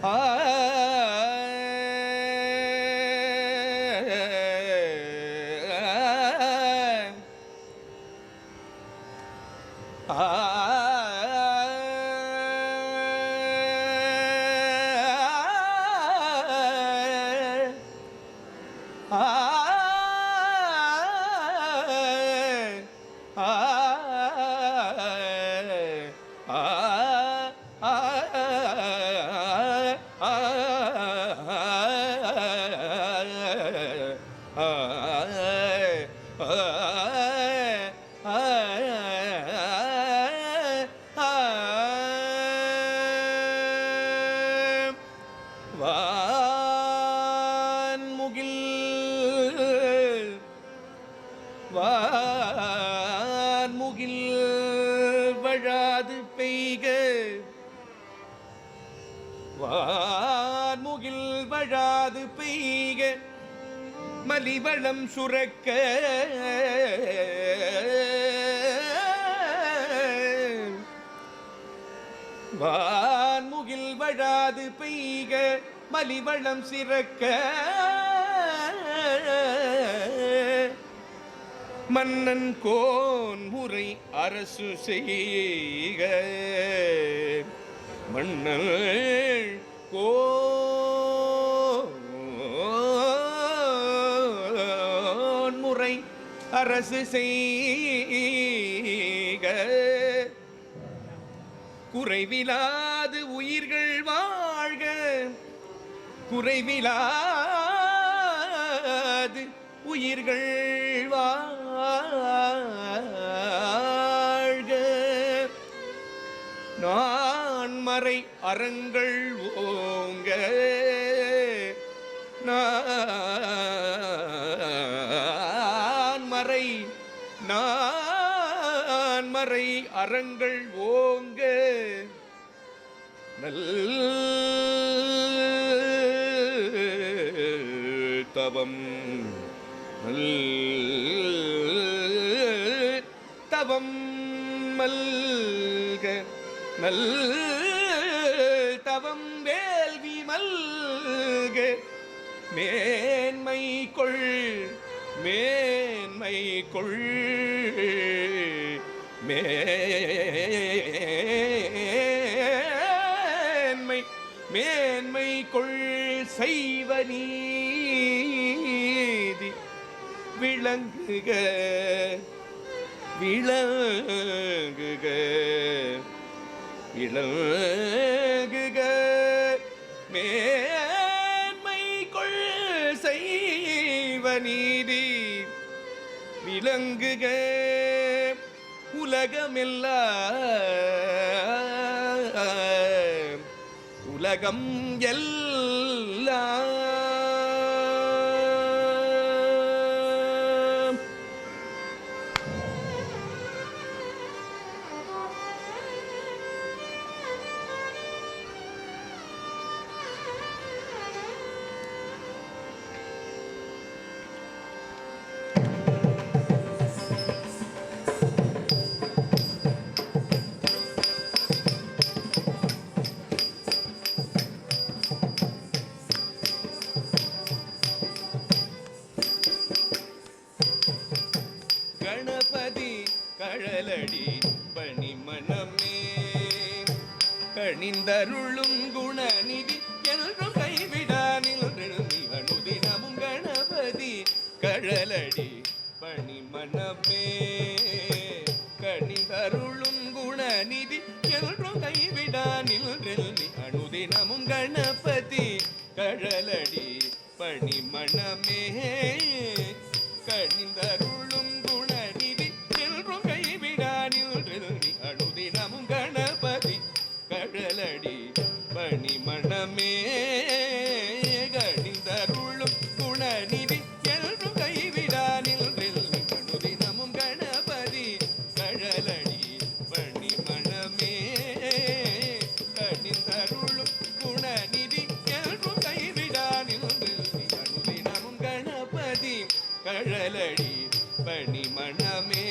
ஆ வான்முகில் வழாது பெய்க வான்முகில் வழாது பெய்க மலிவளம் சுரக்க வான்முகில் வழாது பெய்க மலிவளம் சிறக்க மன்னன் கோன் முறை அரசு செய்க மன்னன் கோன் முறை அரசு செய்க குறைவிலாது உயிர்கள் வாழ்க குறைவிலாது உயிர்கள் வாழ்க நான் மறை அறங்கள் ஓங்க நான் மறை அறங்கள் ஓங்க நல் தவம் தவம் மல்க நல் தவம் வேள்வி மல்க மேன்மை கொள் மேன்மை கொள் மேன்மை மேன்மை கொள் செய்வ நீதி விளங்குக விளங்குக விளங்குக மேன்மை கொள் செய்வ நீதி விளங்குக உலகமெல்லாம் உலகம் எல்லாம் கணபதி கழலடி பணிமணமே கணிந்தருளும் குணநிதி என்றும் கைவிடானில் அனுதினமும் கணபதி கழலடி பணிமணமே கணிந்தருளும் குணநிதி என்றும் கைவிடானில் அனுதினமும் கணபதி கழலடி பணிமணமே கணிந்தருளும் குணநிதி என்றும் கைவிடானில் அனுதினமும் கணபதி கழலடி பணிமணமே கணிந்தருளும் குணநிதி என்றும் கைவிடானில் அனுதினமும் கணபதி கழலடி பணிமணமே கணிந்தருளும் குணநிதி என்றும் கைவிடானில் அனுதினமும் கணபதி கழலடி பணிமணமே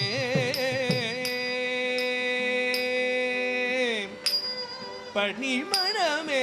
பணிமணமே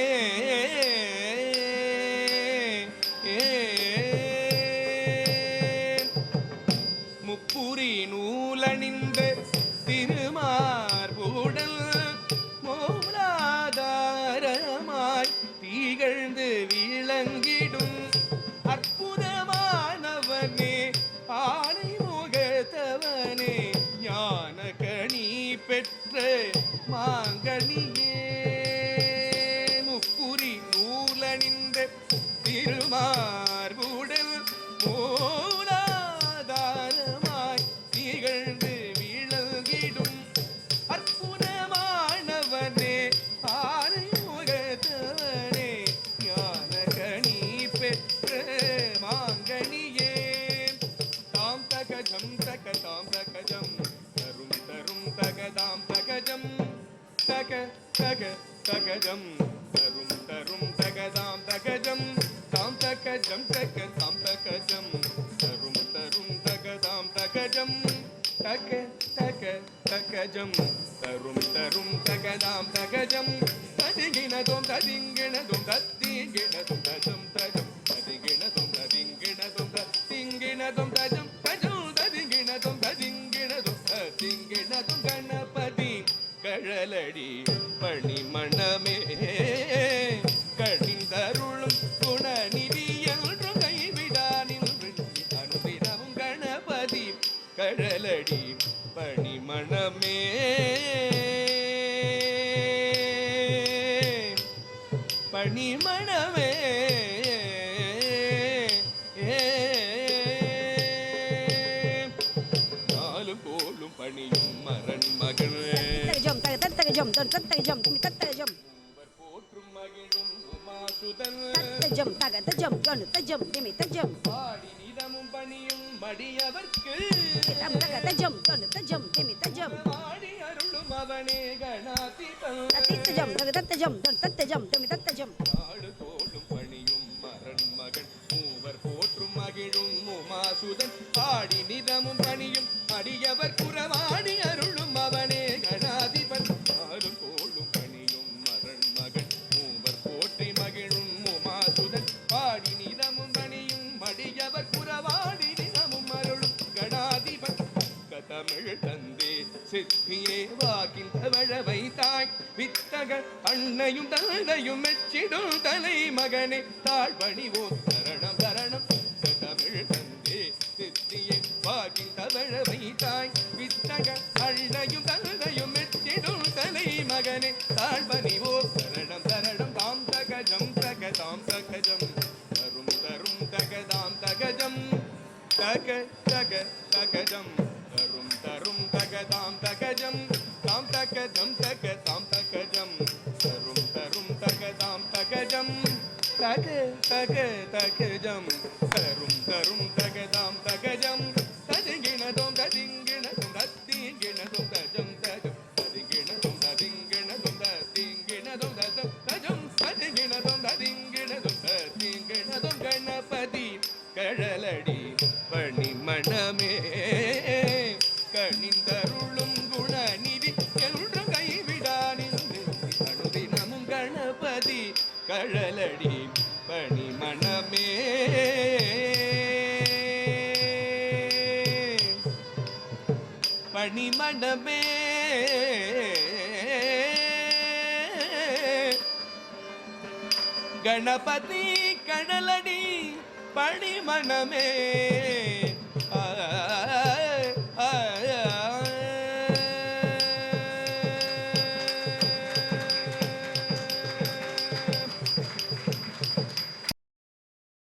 தகஜம் தகதாம் தகஜம் தரும் தரும் தகதாம் தகஜம் தக தக தகஜம் தரும் தரும் தகதாம் தகஜம் ததிங்கிணதும் ததிங்கிணதும் தத்திங்கிணதும் தஜம் தஜம் ததிங்கிணதும் ததிங்கிணதும் தத்திங்கிணதும் தஜம் தஜம் ததிங்கிணதும் ததிங்கிணதும் தத்திங்கிணதும் கணபதி கழலடி பணிமணமே கணிந்தருளும் குணநிதி என்றும் கைவிடா நின்று அனுதினமும் கணபதி கழலடி பணிமணமே பணிமணமே நாலு கோலும் பணியும் மரண் மகள் போற்றும் மகிழும் உமாசுதன் பாடி நிதமும் பணியும் மடியவர்க்கு பாடி அருளும் அவனே கணாதிபன் நாடு கோலும் பணியும் மரண் மகன் மூவர் போற்றும் மகிழும் உமாசுதன் பாடி நிதமும் பணியும் அடியவர் குறவாடி அருளும் அவனே கணாதிபன் நாடு கோலும் பணியும் மரண் மகன் மூவர் போற்றி மகிழும் உமாசுதன் பாடி நிதமும் பணியும் அடியவர் குறவாடி நிதமும் அருளும் கணாதிபன் தமிழ் தந்தே சித்தியே வாக்கின்றவழ வைத்தாய் வித்தக அன்னையும் தந்தையும் மெச்சிடும் தலை மகனே தாழ்வணிவோம் சரணம் சரணம் தமிழ் தந்தே சித்தியே வாக்கின்றவழ வைத்தாய் வித்தக அன்னையும் தந்தையும் மெச்சிடும் தலை மகனே தாழ்வணிவோம் சரணம் சரணம் தாம் தகஜம் தகதாம் தகஜம் தரும் தரும் தகதாம் தகஜம் தக தக தகஜம் தரும் தரும் தகதாம் தகஜம் தாம் தகஜம் தகதாம் தகஜம் தரும் தரும் தகதாம் தகஜம் தக தக தகஜம் தரும் தரும் தகதாம் தகஜம் ததிங்கிணதும் ததிங்கிணதும் தத்திங்கிணதும் தஜம் தஜம் ததிங்கிணதும் ததிங்கிணதும் தத்திங்கிணதும் தஜம் தஜம் ததிங்கிணதும் ததிங்கிணதும் தத்திங்கிணதும் கணபதி கழலடி பணிமணமே கணிந்தருளும் குணநிதி என்றும் கைவிடா நின்று அனுதினமும் கணபதி கழலடி பணிமணமே பணிமணமே கணபதி கடலடி பணிமணமே